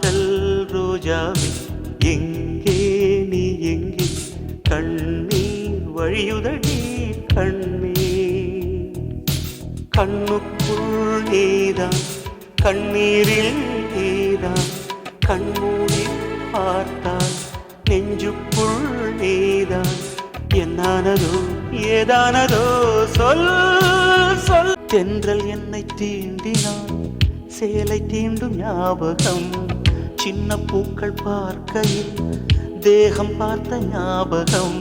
காதல் ரோஜாவே எங்கே நீ எங்கே கண்ணீர் வழியுதடி கண்ணீர் கண்ணுக்குள் நீதான் கண்ணீரில் நீதான் கண்மூடி பார்த்தால் நெஞ்சுக்குள் நீதான் என்னானதோ ஏதானதோ சொல் சொல் தென்றல் என்னை தீண்டினான் சேலை தீண்டும் ஞாபகம் சின்ன பூக்கள் பார்க்கையில் தேகம் பார்த்த ஞாபகம்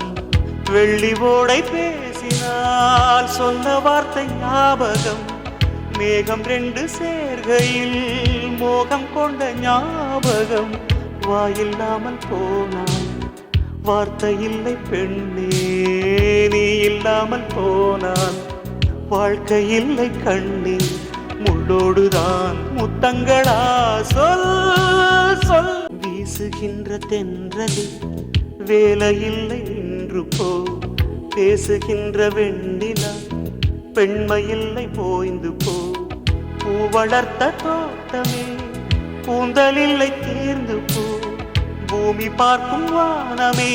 வெள்ளி ஓடை பேசினால் சொன்ன வார்த்தை ஞாபகம் மேகம் ரெண்டு சேர்கையில் மோகம் கொண்ட ஞாபகம் வாயில்லாமல் போனான் வார்த்தை இல்லை பெண்ணே நீ இல்லாமல் போனான் வாழ்க்கை இல்லை கண்ணே முள்ளோடுதான் முத்தங்களா சொல் சொல் வீசுகின்ற தென்றலில் வேலையில்லை இன்று போ பேசுகின்ற வெண்ணிலா பெண்மையில்லை போய்ந்து போ பூ வளர்த்த தோட்டமே கூந்தலில்லை தீர்ந்து போ பூமி பார்க்கும் வானமே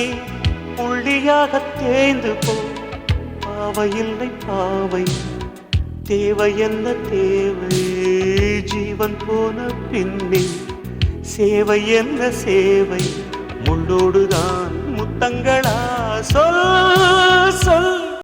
புள்ளியாக தேய்ந்து போ பாவையில்லை பாவை தேவை என்ன தேவை ஜீவன் போன பின்னே சேவை என்ன சேவை முள்ளோடுதான் முத்தங்களா சொல் சொல்